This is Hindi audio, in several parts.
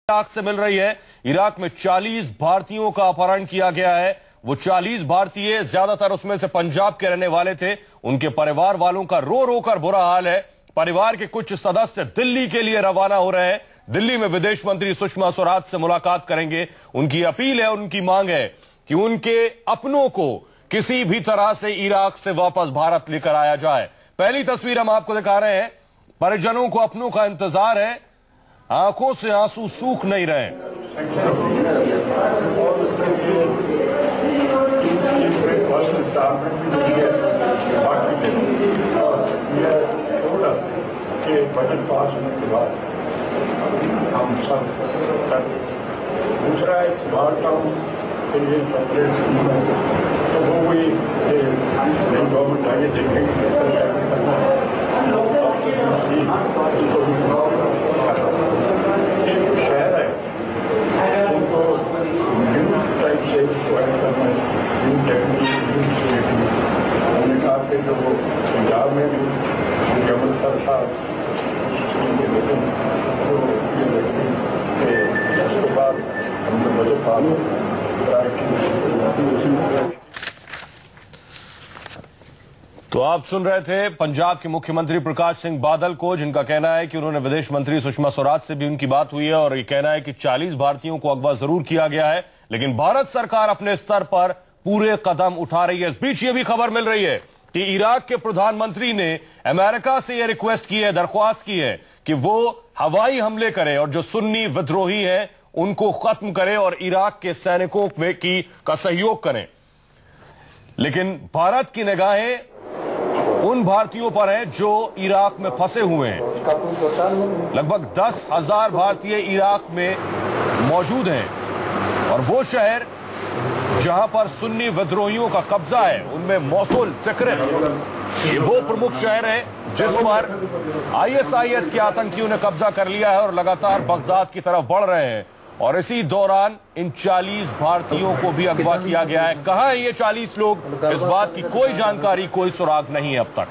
इराक से मिल रही है। इराक में 40 भारतीयों का अपहरण किया गया है। वो 40 भारतीय, ज्यादातर उसमें से पंजाब के रहने वाले थे। उनके परिवार वालों का रो रो कर बुरा हाल है। परिवार के कुछ सदस्य दिल्ली के लिए रवाना हो रहे हैं। दिल्ली में विदेश मंत्री सुषमा स्वराज से मुलाकात करेंगे। उनकी अपील है, उनकी मांग है कि उनके अपनों को किसी भी तरह से इराक से वापस भारत लेकर आया जाए। पहली तस्वीर हम आपको दिखा रहे हैं। परिजनों को अपनों का इंतजार है, आंखों से आंसू सूख नहीं रहे। बजट पास होने के बाद हम सब दूसरा है स्मार्ट टाउन के लिए सेपरेट तो वो भी नई गवर्नमेंट आगे देखेंगे करना है। शहर है उनको न्यू टाइप से न्यू टेक्नोलॉजी हमने कहा कि जो पंजाब में भी अमृतसर साहब उसके बाद हमने बजट पास तो आप सुन रहे थे पंजाब के मुख्यमंत्री प्रकाश सिंह बादल को, जिनका कहना है कि उन्होंने विदेश मंत्री सुषमा स्वराज से भी उनकी बात हुई है और ये कहना है कि 40 भारतीयों को अगवा जरूर किया गया है, लेकिन भारत सरकार अपने स्तर पर पूरे कदम उठा रही है। इस बीच ये भी खबर मिल रही है कि इराक के प्रधानमंत्री ने अमेरिका से यह रिक्वेस्ट की है, दरख्वास्त की है कि वो हवाई हमले करे और जो सुन्नी विद्रोही हैं उनको खत्म करे और इराक के सैनिकों का सहयोग करें। लेकिन भारत की निगाहें उन भारतीयों पर हैं जो इराक में फंसे हुए हैं। लगभग 10,000 भारतीय इराक में मौजूद हैं और वो शहर जहां पर सुन्नी विद्रोहियों का कब्जा है उनमें मौसूल, तिक्रित, ये वो प्रमुख शहर है जिस पर आईएसआईएस के आतंकियों ने कब्जा कर लिया है और लगातार बगदाद की तरफ बढ़ रहे हैं। और इसी दौरान इन 40 भारतीयों को भी अगवा किया गया है। कहां है ये 40 लोग, इस बात की कोई जानकारी, कोई सुराग नहीं है अब तक।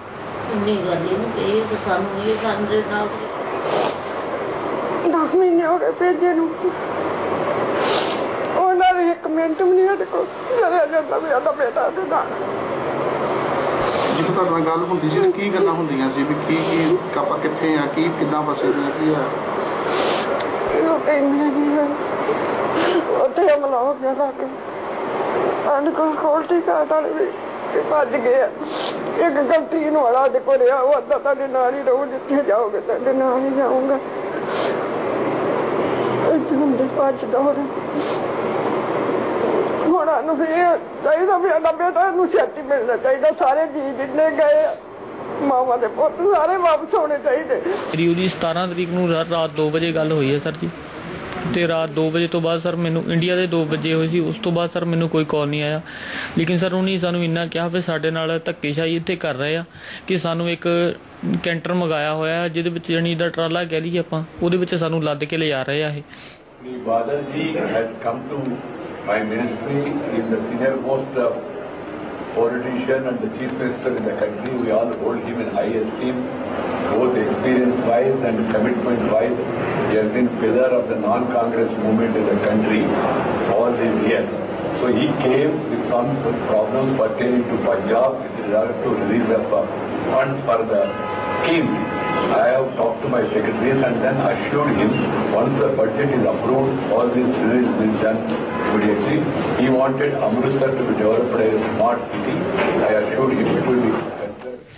10 महीने हो गए भेजे एक मिनट भी नहीं जाता बेटा ਜਦੋਂ ਗੱਲ ਹੁੰਦੀ ਸੀ ਕੀ ਗੱਲਾਂ ਹੁੰਦੀਆਂ ਸੀ ਵੀ ਕੀ ਆਪਾਂ ਕਿੱਥੇ ਆ, ਕੀ ਕਿੱਦਾਂ ਫਸੇ ਨੇ, ਕੀ ਆ ਉਹ ਕਹਿੰਦੇ ਨਹੀਂ ਉੱਥੇ ਹਮਲਾ ਹੋ ਗਿਆ ਤਾਂ ਅਨਕੋ ਕੋਲਟੀ ਕਾਟਾਲੇ ਵੀ ਭੱਜ ਗਏ। ਇੱਕ ਗਲਤੀ ਨੂੰ ਵਾਲਾ ਦੇ ਕੋਲ ਰਿਹਾ, ਉਹ ਅੱਧਾ ਤੁਹਾਡੇ ਨਾਲ ਹੀ ਰਹੂ, ਜਿੱਥੇ ਜਾਓਗੇ ਤੁਹਾਡੇ ਨਾਲ ਹੀ ਜਾਊਂਗਾ। ਇੱਥੇ ਹੁੰਦੇ ਭੱਜ ਦੌੜ चाहिए भी आना बेटा छेती मिलना चाहिए। सारे जी जिन्ने गए मावा के पुत सारे वापस होने चाहिए। करीब 17 तरीक ਨੂੰ रात 2 ਵਜੇ ਗੱਲ ਹੋਈ ਹੈ ਸਰ ਜੀ, ਤੇ ਰਾਤ 2 ਵਜੇ ਤੋਂ ਬਾਅਦ ਸਰ ਮੈਨੂੰ ਇੰਡੀਆ ਦੇ 2 ਵਜੇ ਹੋਈ ਸੀ। ਉਸ ਤੋਂ ਬਾਅਦ ਸਰ ਮੈਨੂੰ ਕੋਈ ਕਾਲ ਨਹੀਂ ਆਇਆ, ਲੇਕਿਨ ਸਰ ਉਹਨੇ ਸਾਨੂੰ ਇੰਨਾ ਕਿਹਾ ਵੀ ਸਾਡੇ ਨਾਲ ਧੱਕੇਸ਼ਾਹੀ ਇੱਥੇ ਕਰ ਰਹੇ ਆ ਕਿ ਸਾਨੂੰ ਇੱਕ ਕੈਂਟਰ ਮੰਗਾਇਆ ਹੋਇਆ ਜਿਹਦੇ ਵਿੱਚ ਜਣੀ ਦਾ ਟਰਾਲਾ ਕਹਿ ਲਈਏ ਆਪਾਂ, ਉਹਦੇ ਵਿੱਚ ਸਾਨੂੰ ਲੱਦ ਕੇ ਲਿਜਾ ਰਹੇ ਆ। ਇਹ Badal ji has come to my ministry in the senior most politician and the chief minister in the country. We all hold him in high esteem, both experience wise and commitment wise. He has been pillar of the non-Congress movement in the country all these years. So he came with some problems pertaining to Punjab, which is to release of funds for the schemes. I have talked to my secretaries and then assured him once the budget is approved, all these release will be done immediately. He wanted Amritsar to be developed as a smart city. I assured him it will be.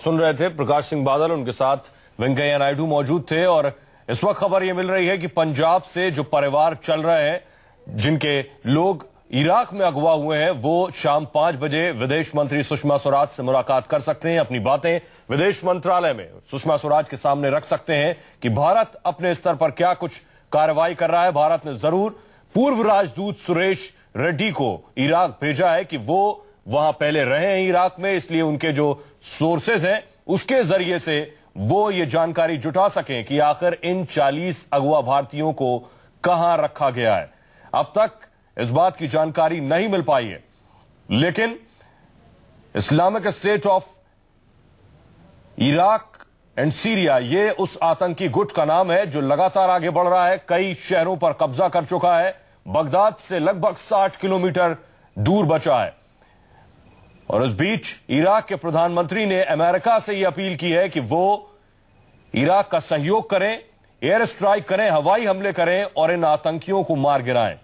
सुन रहे थे प्रकाश सिंह बादल, उनके साथ वेंकैया नायडू मौजूद थे। और इस वक्त खबर यह मिल रही है कि पंजाब से जो परिवार चल रहे हैं, जिनके लोग इराक में अगवा हुए हैं, वो शाम 5 बजे विदेश मंत्री सुषमा स्वराज से मुलाकात कर सकते हैं। अपनी बातें विदेश मंत्रालय में सुषमा स्वराज के सामने रख सकते हैं कि भारत अपने स्तर पर क्या कुछ कार्रवाई कर रहा है। भारत ने जरूर पूर्व राजदूत सुरेश रेड्डी को इराक भेजा है कि वो वहां पहले रहे हैं इराक में, इसलिए उनके जो सोर्सेज हैं उसके जरिए से वो ये जानकारी जुटा सकें कि आखिर इन 40 अगवा भारतीयों को कहां रखा गया है। अब तक इस बात की जानकारी नहीं मिल पाई है, लेकिन Islamic state of Iraq and Syria, ये उस आतंकी गुट का नाम है जो लगातार आगे बढ़ रहा है, कई शहरों पर कब्जा कर चुका है, बगदाद से लगभग 60 किलोमीटर दूर बचा है। और इस बीच इराक के प्रधानमंत्री ने अमेरिका से यह अपील की है कि वो इराक का सहयोग करें, एयर स्ट्राइक करें, हवाई हमले करें और इन आतंकियों को मार गिराएं।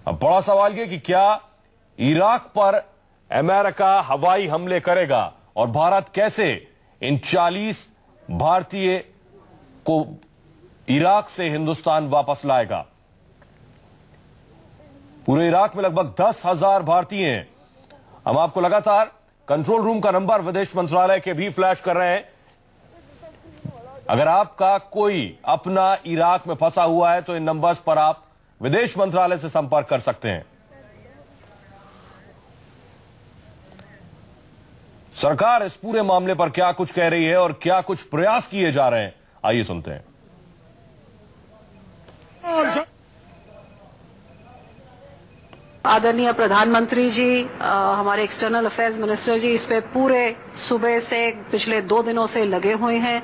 अब बड़ा सवाल यह कि क्या इराक पर अमेरिका हवाई हमले करेगा और भारत कैसे इन 40 भारतीय को इराक से हिंदुस्तान वापस लाएगा। पूरे इराक में लगभग 10,000 भारतीय हैं। हम आपको लगातार कंट्रोल रूम का नंबर विदेश मंत्रालय के भी फ्लैश कर रहे हैं। अगर आपका कोई अपना इराक में फंसा हुआ है तो इन नंबर्स पर आप विदेश मंत्रालय से संपर्क कर सकते हैं। सरकार इस पूरे मामले पर क्या कुछ कह रही है और क्या कुछ प्रयास किए जा रहे हैं, आइए सुनते हैं। आदरणीय प्रधानमंत्री जी, हमारे एक्सटर्नल अफेयर्स मिनिस्टर जी इस पे पूरे सुबह से पिछले 2 दिनों से लगे हुए हैं।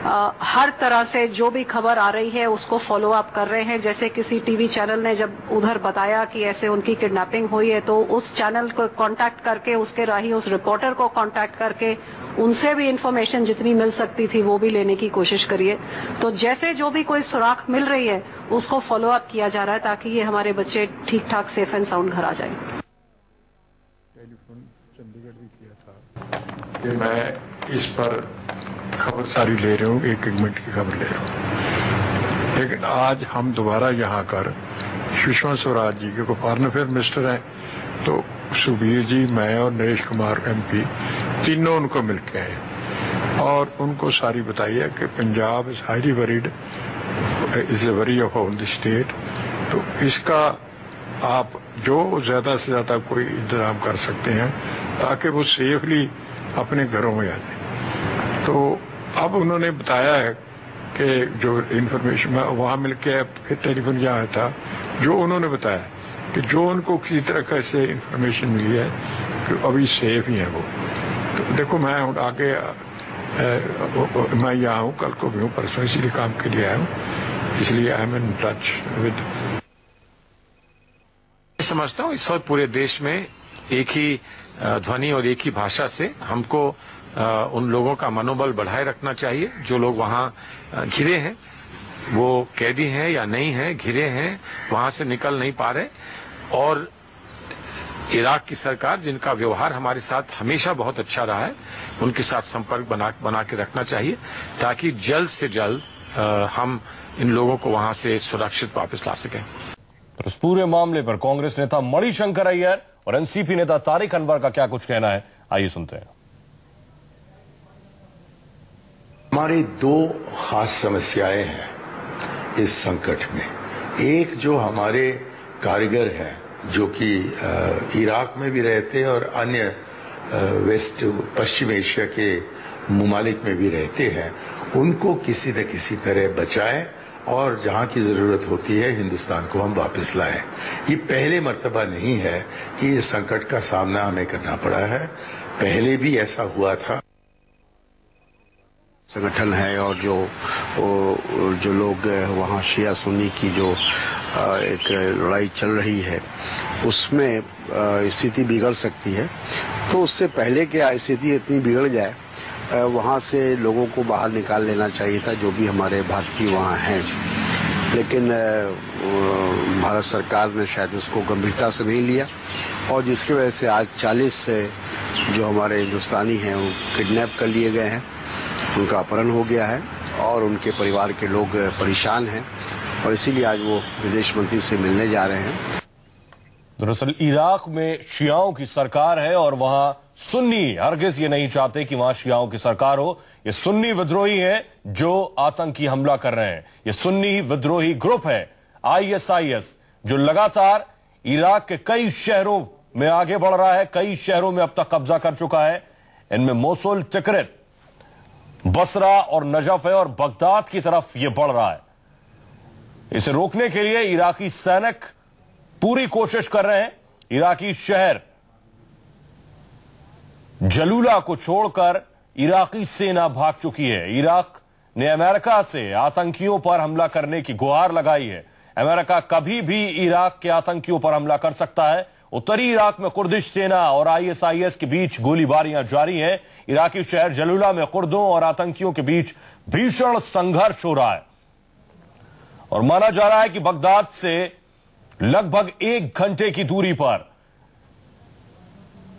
हर तरह से जो भी खबर आ रही है उसको फॉलो अप कर रहे हैं। जैसे किसी टीवी चैनल ने जब उधर बताया कि ऐसे उनकी किडनैपिंग हुई है तो उस चैनल को कांटेक्ट करके, उसके राही उस रिपोर्टर को कांटेक्ट करके उनसे भी इंफॉर्मेशन जितनी मिल सकती थी वो भी लेने की कोशिश करिए। तो जैसे जो भी कोई सुराख मिल रही है उसको फॉलो अप किया जा रहा है ताकि ये हमारे बच्चे ठीक ठाक सेफ एंड साउंड घर आ जाएं। टेलीफोन चंडीगढ़ भी किया था कि मैं इस पर खबर सारी ले रहा हूँ, एक मिनट की खबर ले रहा हूँ। लेकिन आज हम दोबारा यहाँ कर सुषमा स्वराज जी के फॉरेन अफेयर मिनिस्टर हैं, तो सुबीर जी, मैं और नरेश कुमार MP तीनों उनको मिलके आए और उनको सारी बताई है कि Punjab is highly worried, is a worry of all the state. तो इसका आप जो ज्यादा से ज्यादा कोई इंतजाम कर सकते हैं ताकि वो सेफली अपने घरों में आ जाए। तो अब उन्होंने बताया है कि जो इन्फॉर्मेशन वहां मिलके फिर टेलीफोन यहाँ आया था, जो उन्होंने बताया कि जो उनको किसी तरह से इन्फॉर्मेशन मिली है कि अभी सेफ ही है वो। तो देखो मैं आगे मैं यहाँ हूँ, कल को भी हूँ, परसों इसीलिए काम के लिए आया हूँ, इसलिए I am in touch with. समझता हूँ इस वक्त पूरे देश में एक ही ध्वनि और एक ही भाषा से हमको उन लोगों का मनोबल बढ़ाए रखना चाहिए जो लोग वहाँ घिरे हैं, वो कैदी हैं या नहीं हैं, घिरे हैं, वहां से निकल नहीं पा रहे। और इराक की सरकार जिनका व्यवहार हमारे साथ हमेशा बहुत अच्छा रहा है, उनके साथ संपर्क बना के रखना चाहिए ताकि जल्द से जल्द हम इन लोगों को वहां से सुरक्षित वापस ला सकें। तो इस पूरे मामले पर कांग्रेस नेता मणिशंकर अय्यर और NCP नेता तारिक अनवर का क्या कुछ कहना है, आइए सुनते हैं। हमारी 2 खास समस्याएं हैं इस संकट में। एक जो हमारे कारीगर हैं जो कि इराक में भी रहते और अन्य वेस्ट पश्चिम एशिया के ममालिक में भी रहते हैं, उनको किसी न किसी तरह बचाएं और जहां की जरूरत होती है हिंदुस्तान को हम वापस लाएं। ये पहले मर्तबा नहीं है कि इस संकट का सामना हमें करना पड़ा है, पहले भी ऐसा हुआ था। संगठन है और जो लोग वहाँ शिया सुन्नी की जो एक लड़ाई चल रही है उसमें स्थिति बिगड़ सकती है। तो उससे पहले कि स्थिति इतनी बिगड़ जाए, वहाँ से लोगों को बाहर निकाल लेना चाहिए था जो भी हमारे भारतीय वहाँ हैं। लेकिन भारत सरकार ने शायद उसको गंभीरता से नहीं लिया और जिसकी वजह से आज 40 जो हमारे हिंदुस्तानी हैं वो किडनैप कर लिए गए हैं, उनका अपहरण हो गया है और उनके परिवार के लोग परेशान हैं और इसीलिए आज वो विदेश मंत्री से मिलने जा रहे हैं। दरअसल इराक में शियाओं की सरकार है और वहां सुन्नी हरगिज ये नहीं चाहते कि वहां शियाओं की सरकार हो। ये सुन्नी विद्रोही हैं जो आतंकी हमला कर रहे हैं। ये सुन्नी विद्रोही ग्रुप है ISIS जो लगातार इराक के कई शहरों में आगे बढ़ रहा है, कई शहरों में अब तक कब्जा कर चुका है। इनमें मोसुल, तिकरित, बसरा और नजफ है और बगदाद की तरफ यह बढ़ रहा है। इसे रोकने के लिए इराकी सैनिक पूरी कोशिश कर रहे हैं। इराकी शहर जलूला को छोड़कर इराकी सेना भाग चुकी है। इराक ने अमेरिका से आतंकियों पर हमला करने की गुहार लगाई है। अमेरिका कभी भी इराक के आतंकियों पर हमला कर सकता है। उत्तरी इराक में कुर्दिश सेना और आईएसआईएस के बीच गोलीबारियां जारी हैं। इराकी शहर जलूला में कुर्दों और आतंकियों के बीच भीषण संघर्ष हो रहा है और माना जा रहा है कि बगदाद से लगभग 1 घंटे की दूरी पर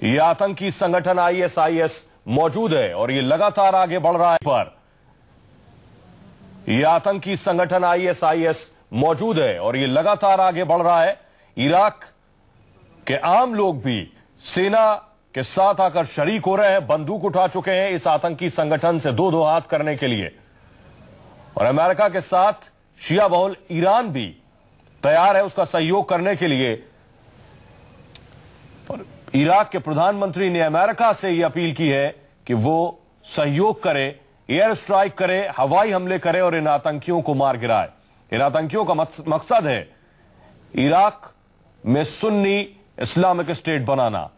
यह आतंकी संगठन आईएसआईएस मौजूद है और यह लगातार आगे बढ़ रहा है। यह आतंकी संगठन आईएसआईएस मौजूद है और यह लगातार आगे बढ़ रहा है। इराक के आम लोग भी सेना के साथ आकर शरीक हो रहे हैं, बंदूक उठा चुके हैं इस आतंकी संगठन से दो हाथ करने के लिए। और अमेरिका के साथ शिया बहुल ईरान भी तैयार है उसका सहयोग करने के लिए। पर इराक के प्रधानमंत्री ने अमेरिका से यह अपील की है कि वो सहयोग करे, एयर स्ट्राइक करे, हवाई हमले करे और इन आतंकियों को मार गिराए। इन आतंकियों का मकसद है इराक में सुन्नी इस्लामिक स्टेट बनाना।